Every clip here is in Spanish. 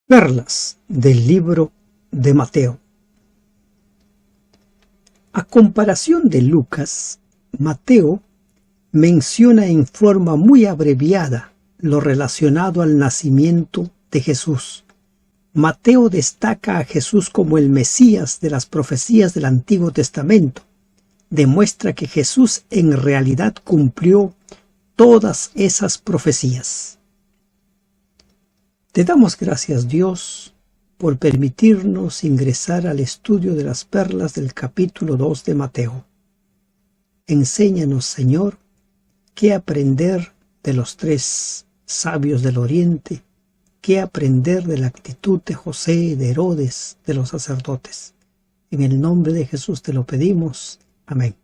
Perlas del libro de Mateo. A comparación de Lucas, Mateo menciona en forma muy abreviada lo relacionado al nacimiento de Jesús. Mateo destaca a Jesús como el Mesías de las profecías del Antiguo Testamento. Demuestra que Jesús en realidad cumplió todas esas profecías. Te damos gracias, Dios, por permitirnos ingresar al estudio de las perlas del capítulo 2 de Mateo. Enséñanos, Señor, qué aprender de los tres sabios del Oriente, qué aprender de la actitud de José, de Herodes, de los sacerdotes. En el nombre de Jesús te lo pedimos. Amén.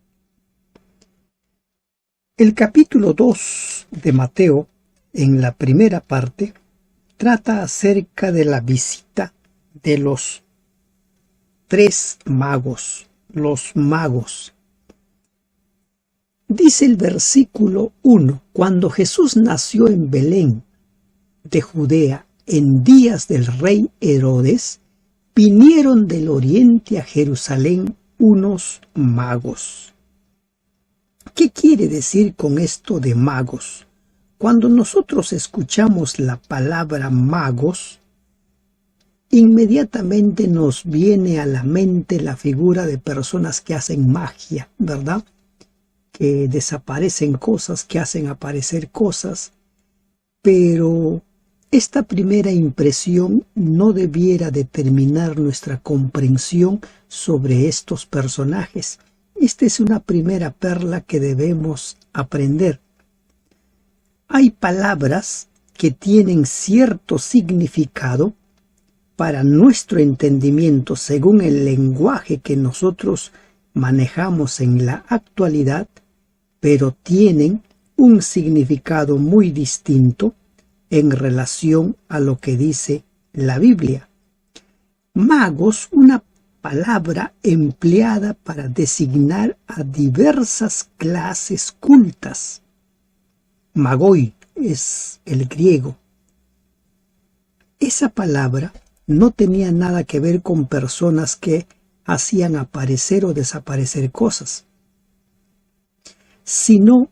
El capítulo 2 de Mateo, en la primera parte, trata acerca de la visita de los tres magos, los magos. Dice el versículo 1, cuando Jesús nació en Belén de Judea en días del rey Herodes, vinieron del oriente a Jerusalén unos magos. ¿Qué quiere decir con esto de magos? Cuando nosotros escuchamos la palabra magos, inmediatamente nos viene a la mente la figura de personas que hacen magia, ¿verdad? Que desaparecen cosas, que hacen aparecer cosas, pero esta primera impresión no debiera determinar nuestra comprensión sobre estos personajes. Esta es una primera perla que debemos aprender. Hay palabras que tienen cierto significado para nuestro entendimiento según el lenguaje que nosotros manejamos en la actualidad, pero tienen un significado muy distinto en relación a lo que dice la Biblia. Magos, una palabra empleada para designar a diversas clases cultas. Magoi es el griego. Esa palabra no tenía nada que ver con personas que hacían aparecer o desaparecer cosas, sino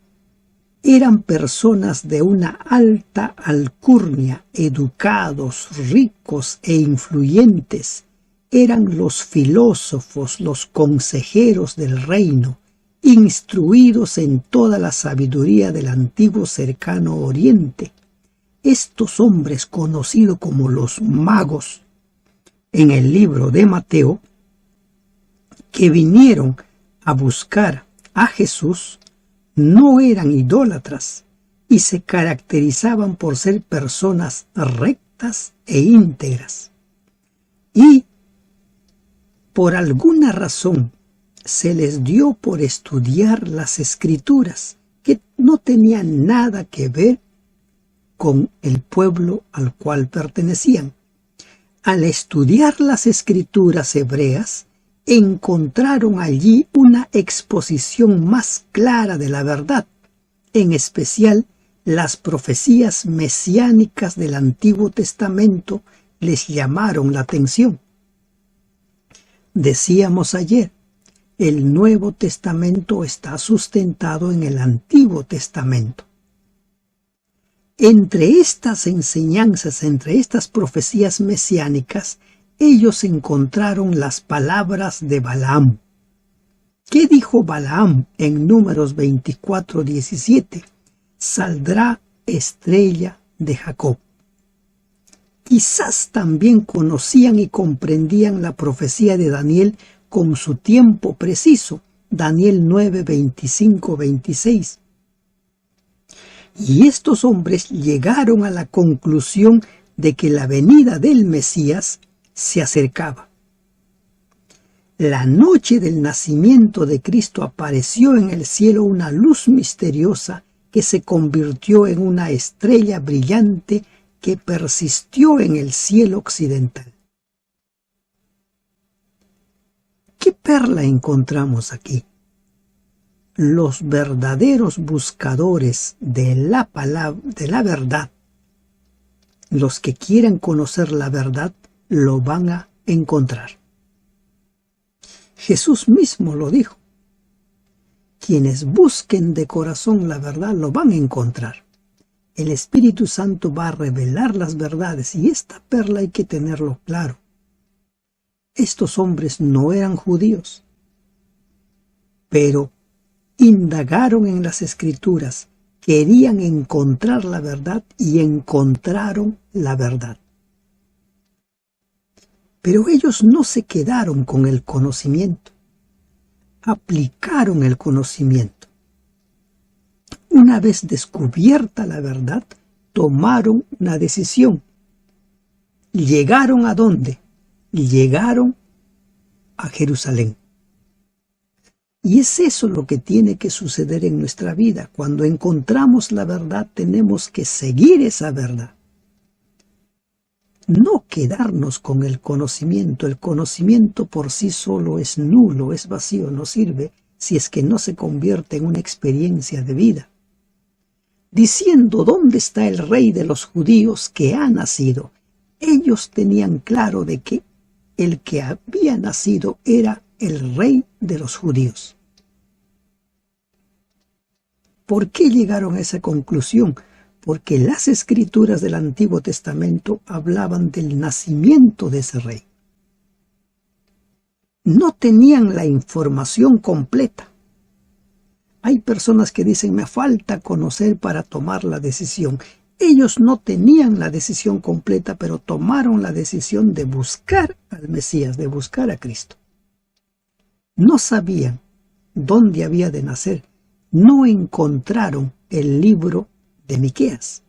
eran personas de una alta alcurnia, educados, ricos e influyentes. Eran los filósofos, los consejeros del reino, instruidos en toda la sabiduría del antiguo cercano oriente. Estos hombres, conocidos como los magos, en el libro de Mateo, que vinieron a buscar a Jesús, no eran idólatras y se caracterizaban por ser personas rectas e íntegras. Y, por alguna razón, se les dio por estudiar las Escrituras, que no tenían nada que ver con el pueblo al cual pertenecían. Al estudiar las Escrituras hebreas, encontraron allí una exposición más clara de la verdad, en especial las profecías mesiánicas del Antiguo Testamento les llamaron la atención. Decíamos ayer, el Nuevo Testamento está sustentado en el Antiguo Testamento. Entre estas enseñanzas, entre estas profecías mesiánicas, ellos encontraron las palabras de Balaam. ¿Qué dijo Balaam en Números 24:17? Saldrá estrella de Jacob. Quizás también conocían y comprendían la profecía de Daniel con su tiempo preciso, Daniel 9, 25, 26. Y estos hombres llegaron a la conclusión de que la venida del Mesías se acercaba. La noche del nacimiento de Cristo apareció en el cielo una luz misteriosa que se convirtió en una estrella brillante que persistió en el cielo occidental. ¿Qué perla encontramos aquí? Los verdaderos buscadores de la palabra, de la verdad, Los que quieran conocer la verdad lo van a encontrar. Jesús mismo lo dijo. Quienes busquen de corazón la verdad lo van a encontrar. El Espíritu Santo va a revelar las verdades y esta perla hay que tenerlo claro. Estos hombres no eran judíos, pero indagaron en las Escrituras, querían encontrar la verdad y encontraron la verdad. Pero ellos no se quedaron con el conocimiento, aplicaron el conocimiento. Una vez descubierta la verdad, tomaron una decisión. ¿Llegaron a dónde? Llegaron a Jerusalén. Y es eso lo que tiene que suceder en nuestra vida. Cuando encontramos la verdad, tenemos que seguir esa verdad. No quedarnos con el conocimiento. El conocimiento por sí solo es nulo, es vacío, no sirve si es que no se convierte en una experiencia de vida. Diciendo, ¿dónde está el rey de los judíos que ha nacido? Ellos tenían claro de que el que había nacido era el rey de los judíos. ¿Por qué llegaron a esa conclusión? Porque las escrituras del Antiguo Testamento hablaban del nacimiento de ese rey. No tenían la información completa. Hay personas que dicen, me falta conocer para tomar la decisión. Ellos no tenían la decisión completa, pero tomaron la decisión de buscar al Mesías, de buscar a Cristo. No sabían dónde había de nacer. No encontraron el libro de Miqueas.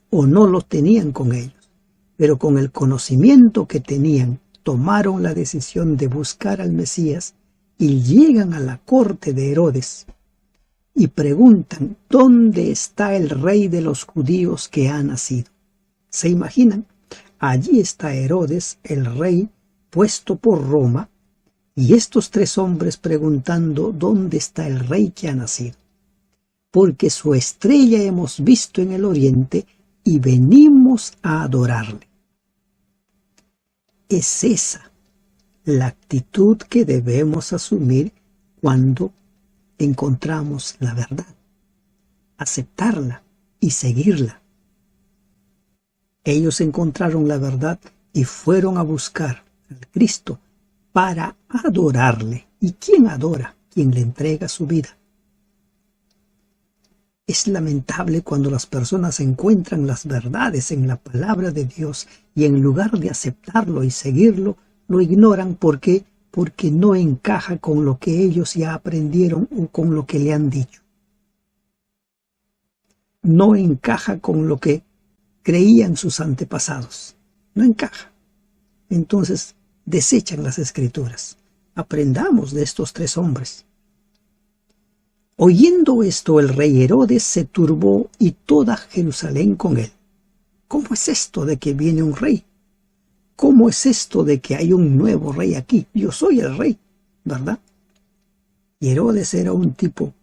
O no lo tenían con ellos. Pero con el conocimiento que tenían, tomaron la decisión de buscar al Mesías y llegan a la corte de Herodes y preguntan, ¿dónde está el rey de los judíos que ha nacido? ¿Se imaginan? Allí está Herodes, el rey, puesto por Roma, y estos tres hombres preguntando, ¿dónde está el rey que ha nacido? Porque su estrella hemos visto en el oriente y venimos a adorarle. Es esa la actitud que debemos asumir cuando encontramos la verdad, aceptarla y seguirla. Ellos encontraron la verdad y fueron a buscar al Cristo para adorarle. ¿Y quién adora? Quien le entrega su vida. Es lamentable cuando las personas encuentran las verdades en la palabra de Dios y en lugar de aceptarlo y seguirlo, lo ignoran. ¿Por qué? Porque no encaja con lo que ellos ya aprendieron o con lo que le han dicho. No encaja con lo que creían sus antepasados. No encaja. Entonces desechan las Escrituras. Aprendamos de estos tres hombres. Oyendo esto, el rey Herodes se turbó y toda Jerusalén con él. ¿Cómo es esto de que viene un rey? ¿Cómo es esto de que hay un nuevo rey aquí? Yo soy el rey, ¿verdad? Y Herodes era un tipo,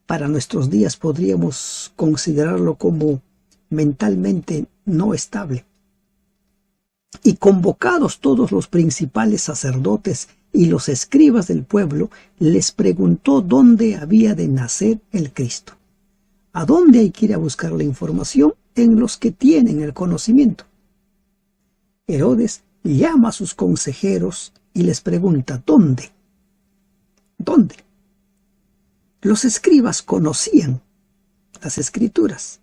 para nuestros días podríamos considerarlo como mentalmente no estable. Y convocados todos los principales sacerdotes y los escribas del pueblo, les preguntó dónde había de nacer el Cristo. ¿A dónde hay que ir a buscar la información? En los que tienen el conocimiento. Herodes llama a sus consejeros y les pregunta, ¿dónde? ¿Dónde? Los escribas conocían las Escrituras.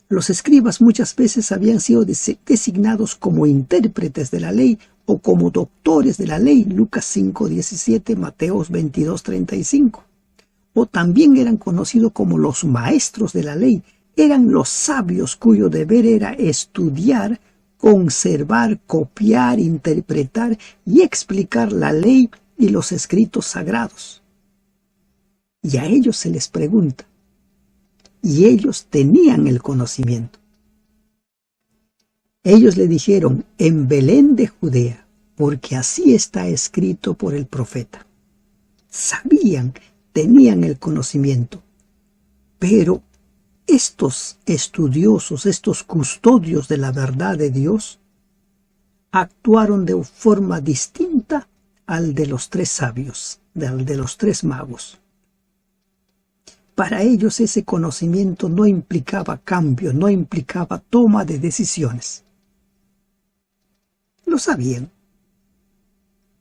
Los escribas muchas veces habían sido designados como intérpretes de la ley o como doctores de la ley, Lucas 5:17, Mateos 22:35. O también eran conocidos como los maestros de la ley. Eran los sabios cuyo deber era estudiar, conservar, copiar, interpretar y explicar la ley y los escritos sagrados. Y a ellos se les pregunta, y ellos tenían el conocimiento. Ellos le dijeron, en Belén de Judea, porque así está escrito por el profeta. Sabían, tenían el conocimiento, pero estos estudiosos, estos custodios de la verdad de Dios, actuaron de forma distinta al de los tres sabios, al de los tres magos. Para ellos ese conocimiento no implicaba cambio, no implicaba toma de decisiones. Lo sabían.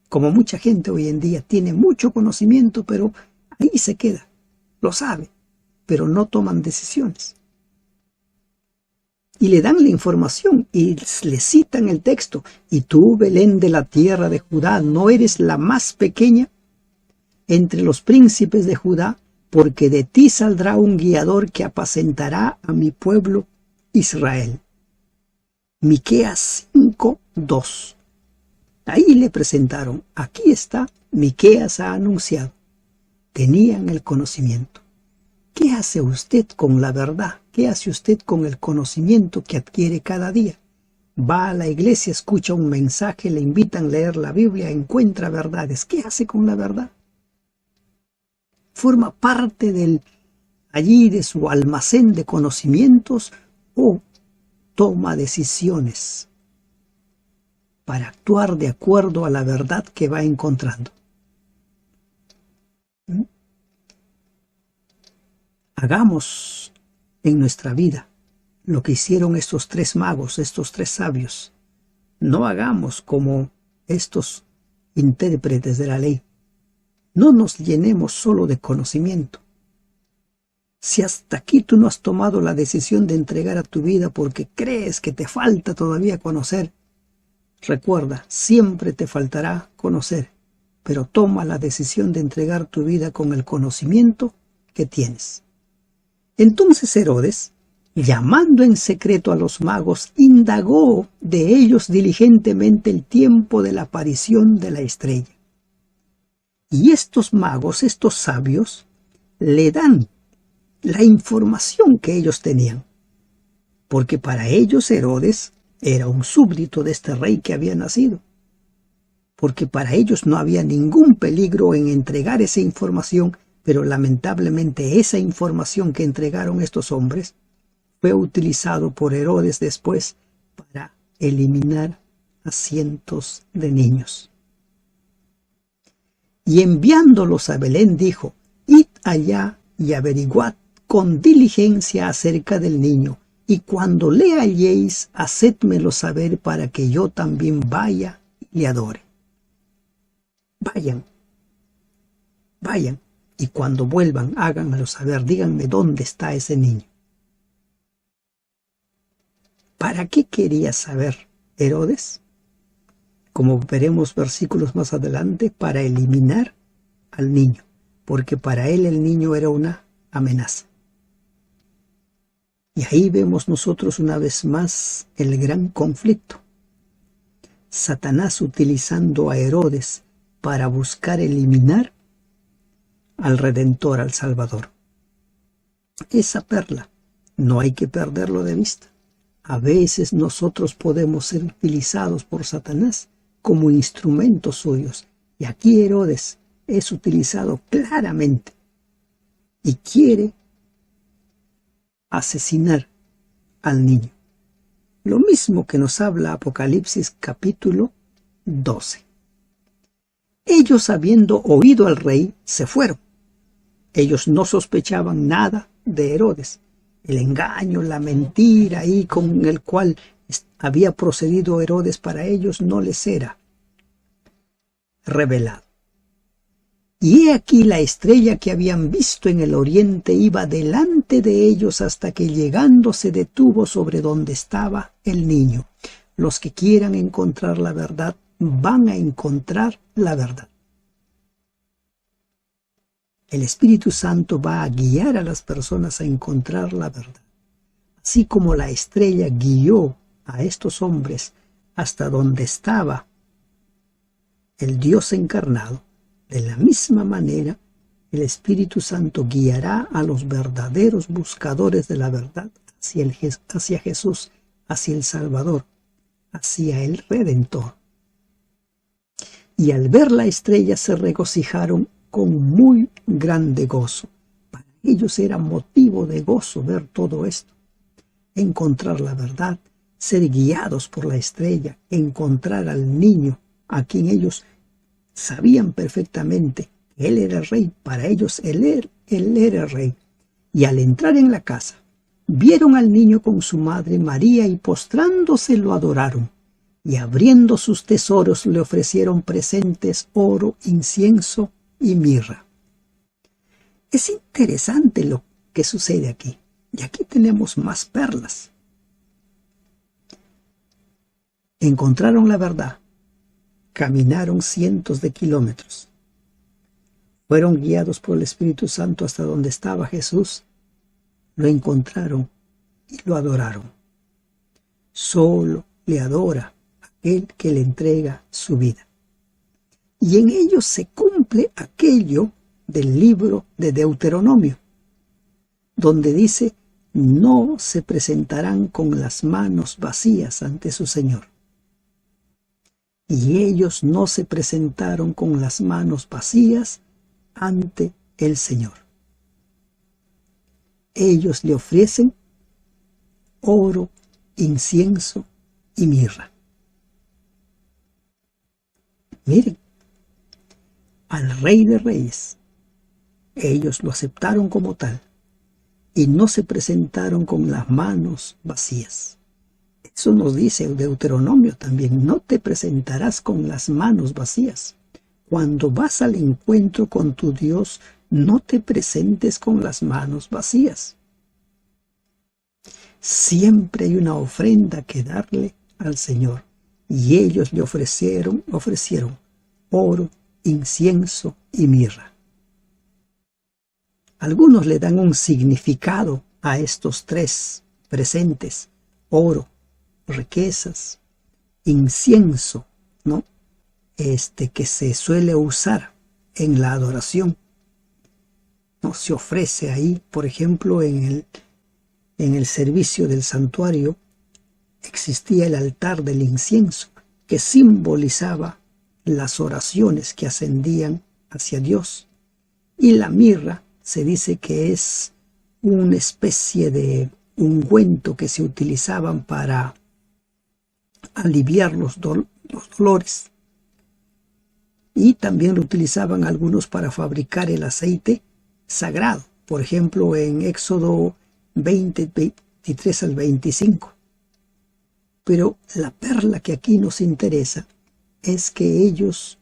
Como mucha gente hoy en día tiene mucho conocimiento, pero ahí se queda. Lo sabe, pero no toman decisiones. Y le dan la información y le citan el texto. Y tú, Belén de la tierra de Judá, ¿no eres la más pequeña entre los príncipes de Judá? Porque de ti saldrá un guiador que apacentará a mi pueblo Israel. Miqueas 5:2. Ahí le presentaron, aquí está, Miqueas ha anunciado. Tenían el conocimiento. ¿Qué hace usted con la verdad? ¿Qué hace usted con el conocimiento que adquiere cada día? Va a la iglesia, escucha un mensaje, le invitan a leer la Biblia, encuentra verdades. ¿Qué hace con la verdad? ¿Forma parte allí de su almacén de conocimientos o toma decisiones para actuar de acuerdo a la verdad que va encontrando? Hagamos en nuestra vida lo que hicieron estos tres magos, estos tres sabios. No hagamos como estos intérpretes de la ley. No nos llenemos solo de conocimiento. Si hasta aquí tú no has tomado la decisión de entregar a tu vida porque crees que te falta todavía conocer, recuerda, siempre te faltará conocer, pero toma la decisión de entregar tu vida con el conocimiento que tienes. Entonces Herodes, llamando en secreto a los magos, indagó de ellos diligentemente el tiempo de la aparición de la estrella. Y estos magos, estos sabios, le dan la información que ellos tenían, porque para ellos Herodes era un súbdito de este rey que había nacido, porque para ellos no había ningún peligro en entregar esa información, pero lamentablemente esa información que entregaron estos hombres fue utilizado por Herodes después para eliminar a cientos de niños. Y enviándolos a Belén dijo, id allá y averiguad con diligencia acerca del niño, y cuando le halléis, hacedmelo saber para que yo también vaya y le adore. Vayan, y cuando vuelvan, háganmelo saber, díganme dónde está ese niño. ¿Para qué quería saber Herodes? Como veremos versículos más adelante, para eliminar al niño, porque para él el niño era una amenaza. Y ahí vemos nosotros una vez más el gran conflicto. Satanás utilizando a Herodes para buscar eliminar al Redentor, al Salvador. Esa perla no hay que perderlo de vista. A veces nosotros podemos ser utilizados por Satanás como instrumentos suyos. Y aquí Herodes es utilizado claramente y quiere asesinar al niño. Lo mismo que nos habla Apocalipsis capítulo 12. Ellos, habiendo oído al rey, se fueron. Ellos no sospechaban nada de Herodes. El engaño, la mentira y con el cual había procedido Herodes para ellos no les era revelado. Y he aquí la estrella que habían visto en el oriente iba delante de ellos hasta que llegando se detuvo sobre donde estaba el niño. Los que quieran encontrar la verdad van a encontrar la verdad. El Espíritu Santo va a guiar a las personas a encontrar la verdad. Así como la estrella guió a estos hombres hasta donde estaba el Dios encarnado, de la misma manera el Espíritu Santo guiará a los verdaderos buscadores de la verdad hacia Jesús, hacia el Salvador, hacia el Redentor. Y al ver la estrella se regocijaron con muy grande gozo. Para ellos era motivo de gozo ver todo esto, encontrar la verdad, ser guiados por la estrella, encontrar al niño a quien ellos sabían perfectamente que él era el rey. Para ellos él era el rey. Y al entrar en la casa, vieron al niño con su madre María y postrándose lo adoraron. Y abriendo sus tesoros le ofrecieron presentes, oro, incienso y mirra. Es interesante lo que sucede aquí. Y aquí tenemos más perlas. Encontraron la verdad. Caminaron cientos de kilómetros. Fueron guiados por el Espíritu Santo hasta donde estaba Jesús. Lo encontraron y lo adoraron. Solo le adora aquel que le entrega su vida. Y en ellos se cumple aquello del libro de Deuteronomio, donde dice: no se presentarán con las manos vacías ante su Señor. Y ellos no se presentaron con las manos vacías ante el Señor. Ellos le ofrecen oro, incienso y mirra. Miren, al Rey de Reyes, ellos lo aceptaron como tal y no se presentaron con las manos vacías. Eso nos dice el Deuteronomio también: no te presentarás con las manos vacías. Cuando vas al encuentro con tu Dios, no te presentes con las manos vacías. Siempre hay una ofrenda que darle al Señor. Y ellos le ofrecieron oro, incienso y mirra. Algunos le dan un significado a estos tres presentes: oro, riquezas, incienso, ¿no? Que se suele usar en la adoración. No se ofrece ahí, por ejemplo, en el servicio del santuario existía el altar del incienso, que simbolizaba las oraciones que ascendían hacia Dios. Y la mirra se dice que es una especie de ungüento que se utilizaban para aliviar los dolores. Y también lo utilizaban algunos para fabricar el aceite sagrado. Por ejemplo, en Éxodo 20, 23 al 25. Pero la perla que aquí nos interesa es que ellos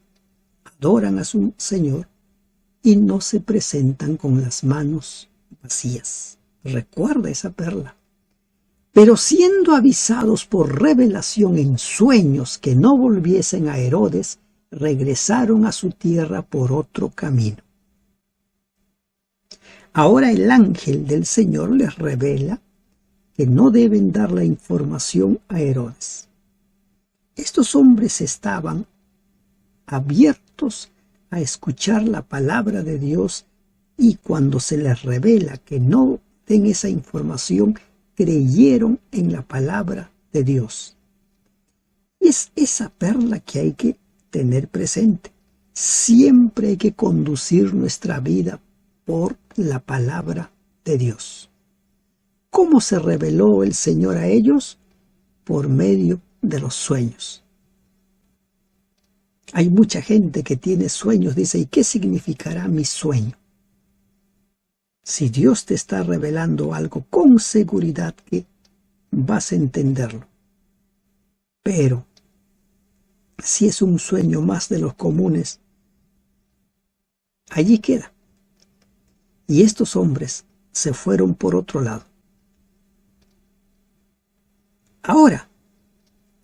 adoran a su Señor y no se presentan con las manos vacías. Recuerda esa perla. Pero siendo avisados por revelación en sueños que no volviesen a Herodes, regresaron a su tierra por otro camino. Ahora el ángel del Señor les revela que no deben dar la información a Herodes. Estos hombres estaban abiertos a escuchar la palabra de Dios, y cuando se les revela que no den esa información, creyeron en la palabra de Dios. Y es esa perla que hay que tener presente. Siempre hay que conducir nuestra vida por la palabra de Dios. ¿Cómo se reveló el Señor a ellos? Por medio de los sueños. Hay mucha gente que tiene sueños, dice: ¿y qué significará mi sueño? Si Dios te está revelando algo, con seguridad que vas a entenderlo. Pero si es un sueño más de los comunes, allí queda. Y estos hombres se fueron por otro lado. Ahora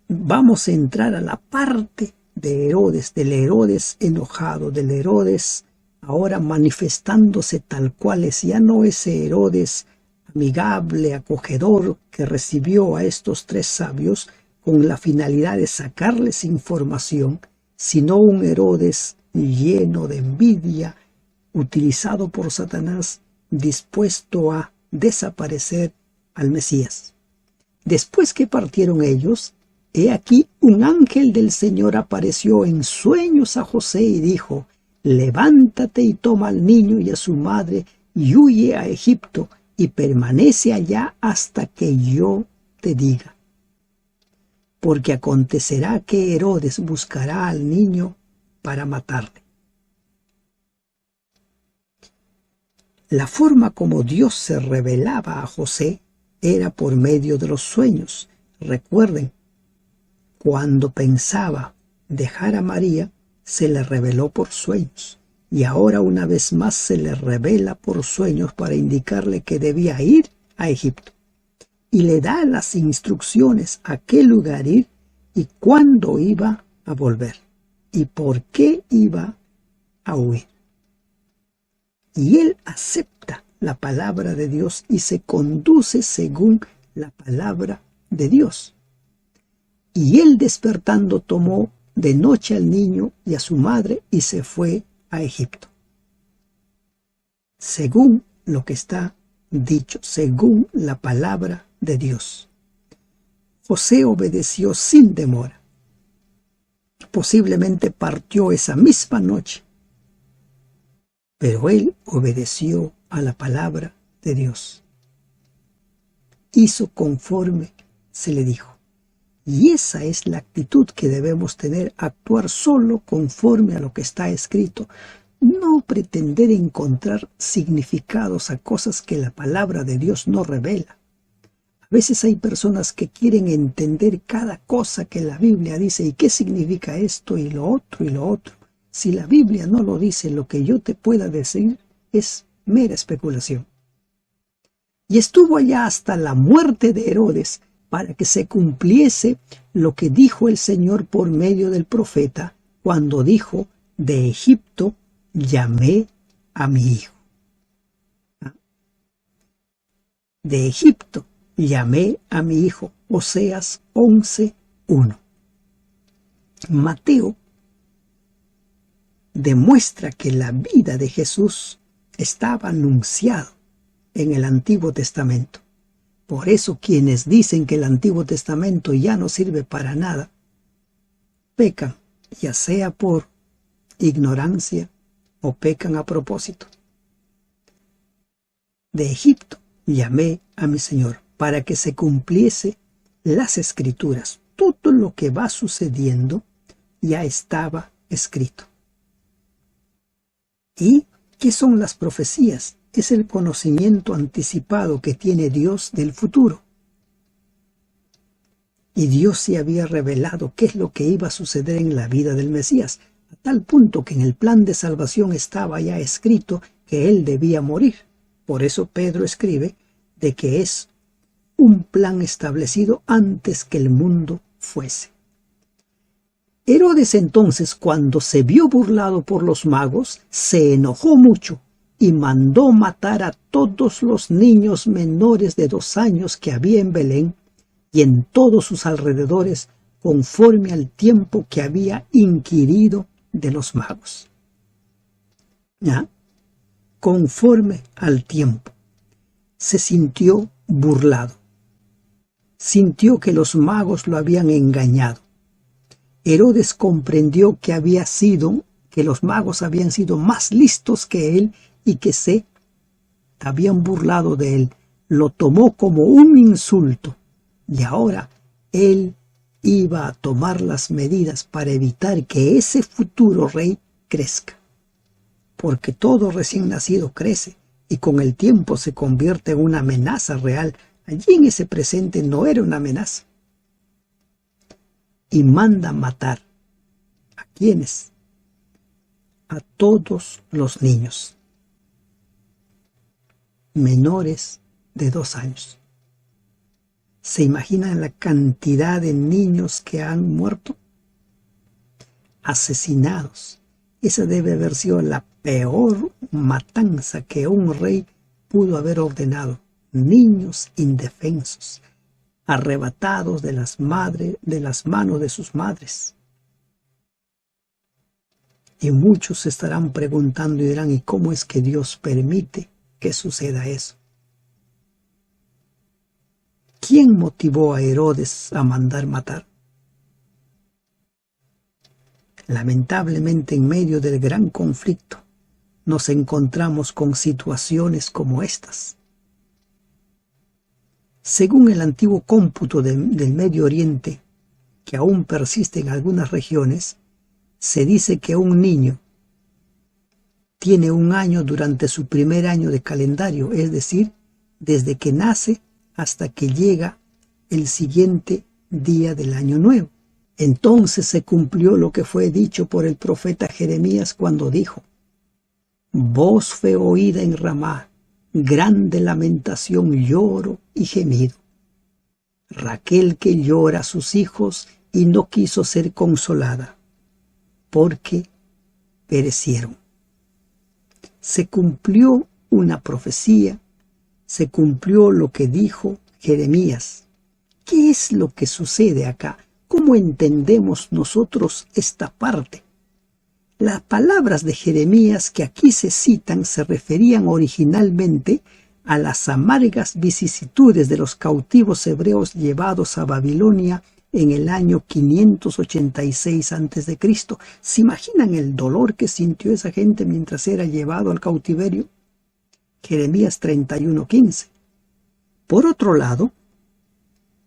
vamos a entrar a la parte de Herodes, del Herodes enojado, del Herodes ahora manifestándose tal cual es. Ya no ese Herodes amigable, acogedor, que recibió a estos tres sabios con la finalidad de sacarles información, sino un Herodes lleno de envidia, utilizado por Satanás, dispuesto a desaparecer al Mesías. Después que partieron ellos, he aquí un ángel del Señor apareció en sueños a José y dijo: levántate y toma al niño y a su madre y huye a Egipto y permanece allá hasta que yo te diga. Porque acontecerá que Herodes buscará al niño para matarle. La forma como Dios se revelaba a José era por medio de los sueños. Recuerden, cuando pensaba dejar a María, se le reveló por sueños. Y ahora una vez más se le revela por sueños para indicarle que debía ir a Egipto. Y le da las instrucciones a qué lugar ir y cuándo iba a volver. Y por qué iba a huir. Y él acepta la palabra de Dios y se conduce según la palabra de Dios. Y él despertando tomó de noche al niño y a su madre y se fue a Egipto. Según lo que está dicho, según la palabra de Dios. José obedeció sin demora. Posiblemente partió esa misma noche, pero él obedeció a la palabra de Dios. Hizo conforme se le dijo. Y esa es la actitud que debemos tener, actuar solo conforme a lo que está escrito. No pretender encontrar significados a cosas que la palabra de Dios no revela. A veces hay personas que quieren entender cada cosa que la Biblia dice y qué significa esto y lo otro y lo otro. Si la Biblia no lo dice, lo que yo te pueda decir es mera especulación. Y estuvo allá hasta la muerte de Herodes para que se cumpliese lo que dijo el Señor por medio del profeta cuando dijo: de Egipto llamé a mi hijo. De Egipto llamé a mi hijo. Oseas 11:1. Mateo demuestra que la vida de Jesús estaba anunciado en el Antiguo Testamento. Por eso quienes dicen que el Antiguo Testamento ya no sirve para nada, pecan, ya sea por ignorancia o pecan a propósito. De Egipto llamé a mi Señor para que se cumpliese las Escrituras. Todo lo que va sucediendo ya estaba escrito. ¿Y qué son las profecías? Es el conocimiento anticipado que tiene Dios del futuro. Y Dios se había revelado qué es lo que iba a suceder en la vida del Mesías, a tal punto que en el plan de salvación estaba ya escrito que él debía morir. Por eso Pedro escribe de que es un plan establecido antes que el mundo fuese. Herodes entonces, cuando se vio burlado por los magos, se enojó mucho y mandó matar a todos los niños menores de 2 años que había en Belén y en todos sus alrededores, conforme al tiempo que había inquirido de los magos. ¿Ya? Conforme al tiempo. Se sintió burlado. Sintió que los magos lo habían engañado. Herodes comprendió que los magos habían sido más listos que él y que se habían burlado de él. Lo tomó como un insulto y ahora él iba a tomar las medidas para evitar que ese futuro rey crezca. Porque todo recién nacido crece y con el tiempo se convierte en una amenaza real. Allí en ese presente no era una amenaza. Y manda matar. ¿A quiénes? A todos los niños menores de 2 años. ¿Se imaginan la cantidad de niños que han muerto? Asesinados. Esa debe haber sido la peor matanza que un rey pudo haber ordenado. Niños indefensos, arrebatados de las manos de sus madres. Y muchos se estarán preguntando y dirán: ¿y cómo es que Dios permite que suceda eso? ¿Quién motivó a Herodes a mandar matar? Lamentablemente, en medio del gran conflicto, nos encontramos con situaciones como estas. Según el antiguo cómputo del Medio Oriente, que aún persiste en algunas regiones, se dice que un niño tiene un año durante su primer año de calendario, es decir, desde que nace hasta que llega el siguiente día del año nuevo. Entonces se cumplió lo que fue dicho por el profeta Jeremías cuando dijo: voz fue oída en Ramá, grande lamentación, lloro y gemido. Raquel que llora a sus hijos y no quiso ser consolada, porque perecieron. Se cumplió una profecía, se cumplió lo que dijo Jeremías. ¿Qué es lo que sucede acá? ¿Cómo entendemos nosotros esta parte? Las palabras de Jeremías que aquí se citan se referían originalmente a las amargas vicisitudes de los cautivos hebreos llevados a Babilonia en el año 586 a.C. ¿Se imaginan el dolor que sintió esa gente mientras era llevado al cautiverio? Jeremías 31:15. Por otro lado,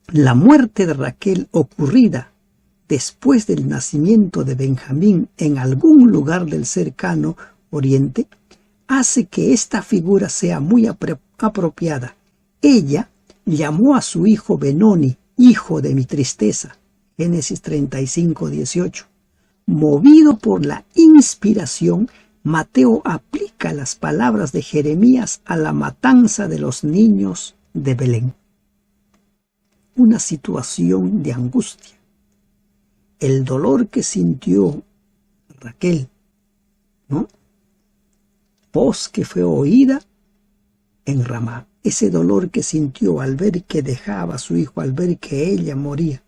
la muerte de Raquel ocurrida después del nacimiento de Benjamín en algún lugar del cercano Oriente hace que esta figura sea muy apropiada. Ella llamó a su hijo Benoni, hijo de mi tristeza. Génesis 35:18. Movido por la inspiración, Mateo aplica las palabras de Jeremías a la matanza de los niños de Belén. Una situación de angustia. El dolor que sintió Raquel, ¿no? Voz que fue oída en Ramá. Ese dolor que sintió al ver que dejaba a su hijo, al ver que ella moría,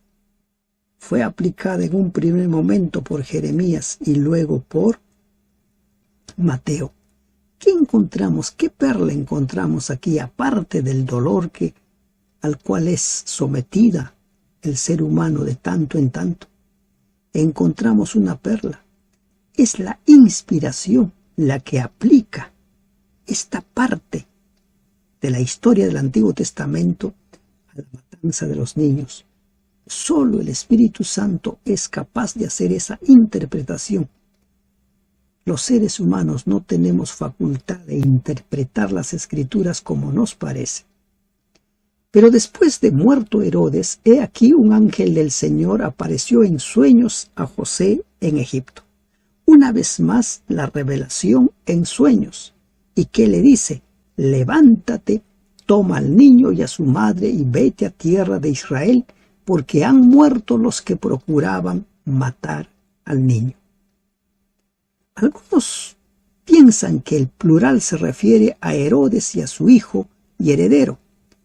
fue aplicada en un primer momento por Jeremías y luego por Mateo. ¿Qué encontramos? ¿Qué perla encontramos aquí, aparte del dolor al cual es sometida el ser humano de tanto en tanto? Encontramos una perla. Es la inspiración la que aplica esta parte de la historia del Antiguo Testamento a la matanza de los niños. Solo el Espíritu Santo es capaz de hacer esa interpretación. Los seres humanos no tenemos facultad de interpretar las Escrituras como nos parece. Pero después de muerto Herodes, he aquí un ángel del Señor apareció en sueños a José en Egipto. Una vez más la revelación en sueños. ¿Y qué le dice? Levántate, toma al niño y a su madre y vete a tierra de Israel, porque han muerto los que procuraban matar al niño. Algunos piensan que el plural se refiere a Herodes y a su hijo y heredero,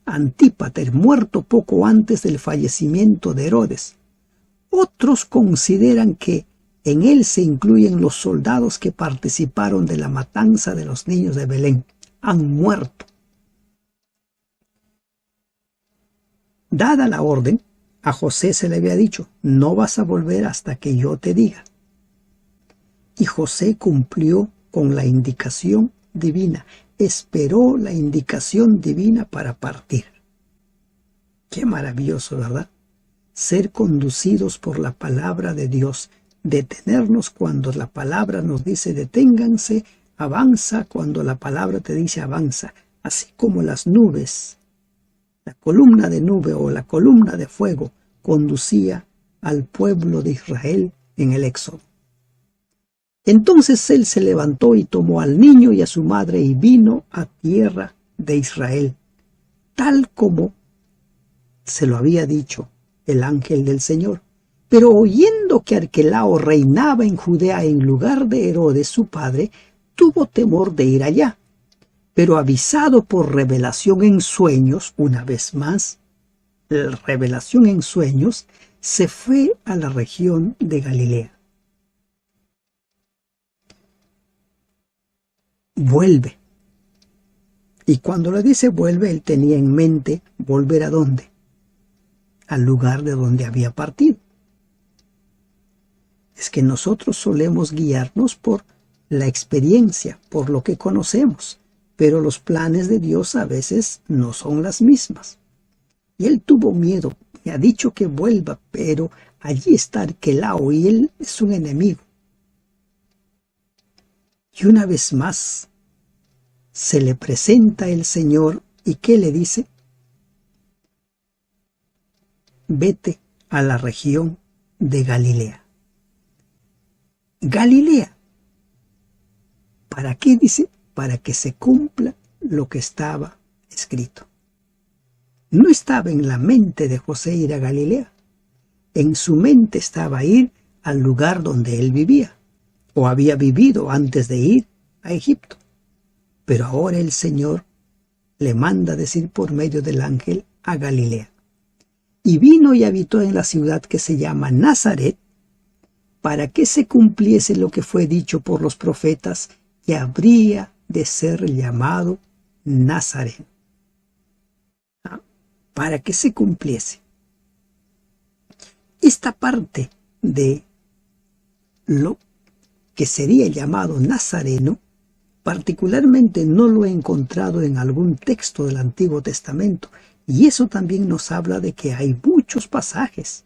Antípater, muerto poco antes del fallecimiento de Herodes. Otros consideran que en él se incluyen los soldados que participaron de la matanza de los niños de Belén. Han muerto. Dada la orden, a José se le había dicho: no vas a volver hasta que yo te diga. Y José cumplió con la indicación divina. Esperó la indicación divina para partir. Qué maravilloso, ¿verdad? Ser conducidos por la palabra de Dios, detenernos cuando la palabra nos dice deténganse, avanza cuando la palabra te dice avanza, así como las nubes, la columna de nube o la columna de fuego conducía al pueblo de Israel en el Éxodo. Entonces él se levantó y tomó al niño y a su madre y vino a tierra de Israel, tal como se lo había dicho el ángel del Señor. Pero oyendo que Arquelao reinaba en Judea en lugar de Herodes su padre, tuvo temor de ir allá. Pero avisado por revelación en sueños, una vez más, la revelación en sueños, se fue a la región de Galilea. Vuelve. Y cuando le dice vuelve, él tenía en mente volver ¿a dónde? Al lugar de donde había partido. Es que nosotros solemos guiarnos por la experiencia por lo que conocemos, pero los planes de Dios a veces no son las mismas. Y él tuvo miedo, me ha dicho que vuelva, pero allí está Arquelao y él es un enemigo. Y una vez más se le presenta el Señor y ¿qué le dice? Vete a la región de Galilea. Galilea. ¿Para qué dice? Para que se cumpla lo que estaba escrito. No estaba en la mente de José ir a Galilea. En su mente estaba ir al lugar donde él vivía, o había vivido antes de ir a Egipto. Pero ahora el Señor le manda decir por medio del ángel a Galilea. Y vino y habitó en la ciudad que se llama Nazaret, para que se cumpliese lo que fue dicho por los profetas, que habría de ser llamado Nazareno. Para que se cumpliese. Esta parte de lo que sería llamado Nazareno, particularmente no lo he encontrado en algún texto del Antiguo Testamento, y eso también nos habla de que hay muchos pasajes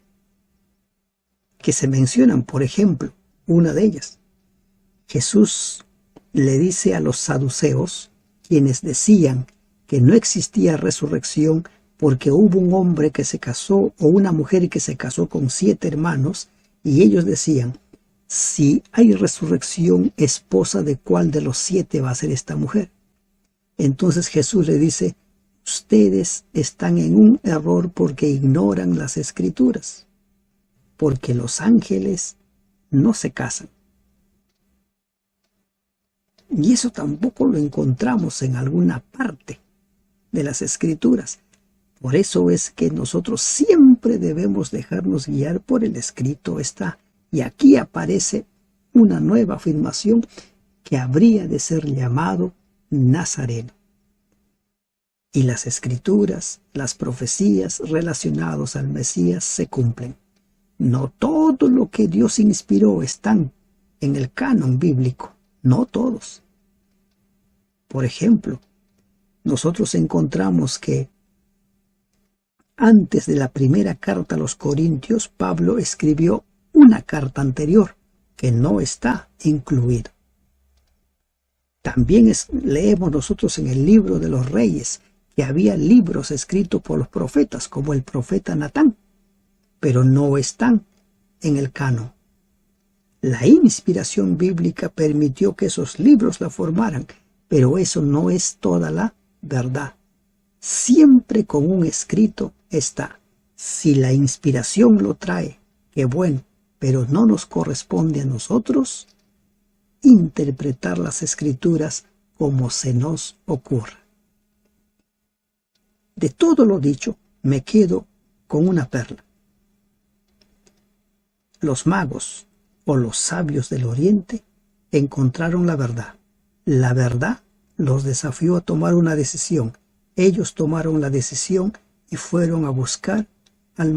que se mencionan. Por ejemplo, una de ellas, Jesús le dice a los saduceos, quienes decían que no existía resurrección porque hubo un hombre que se casó o una mujer que se casó con 7 hermanos, y ellos decían, si hay resurrección, esposa de cuál de los 7 va a ser esta mujer. Entonces Jesús le dice, ustedes están en un error porque ignoran las Escrituras, porque los ángeles no se casan. Y eso tampoco lo encontramos en alguna parte de las Escrituras. Por eso es que nosotros siempre debemos dejarnos guiar por el escrito está. Y aquí aparece una nueva afirmación que habría de ser llamado Nazareno. Y las Escrituras, las profecías relacionadas al Mesías se cumplen. No todo lo que Dios inspiró están en el canon bíblico. No todos. Por ejemplo, nosotros encontramos que antes de la primera carta a los Corintios, Pablo escribió una carta anterior que no está incluida. También leemos nosotros en el libro de los Reyes que había libros escritos por los profetas, como el profeta Natán, pero no están en el canon. La inspiración bíblica permitió que esos libros la formaran, pero eso no es toda la verdad. Siempre con un escrito está. Si la inspiración lo trae, qué bueno, pero no nos corresponde a nosotros interpretar las Escrituras como se nos ocurra. De todo lo dicho, me quedo con una perla. Los magos o los sabios del Oriente encontraron la verdad. La verdad los desafió a tomar una decisión. Ellos tomaron la decisión y fueron a buscar al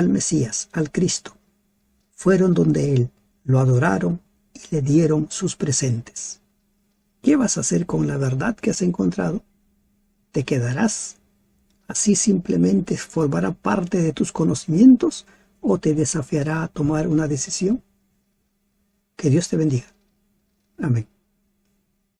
Mesías, al Cristo. Fueron donde Él, lo adoraron y le dieron sus presentes. ¿Qué vas a hacer con la verdad que has encontrado? ¿Te quedarás? ¿Así simplemente formará parte de tus conocimientos o te desafiará a tomar una decisión? Que Dios te bendiga. Amén.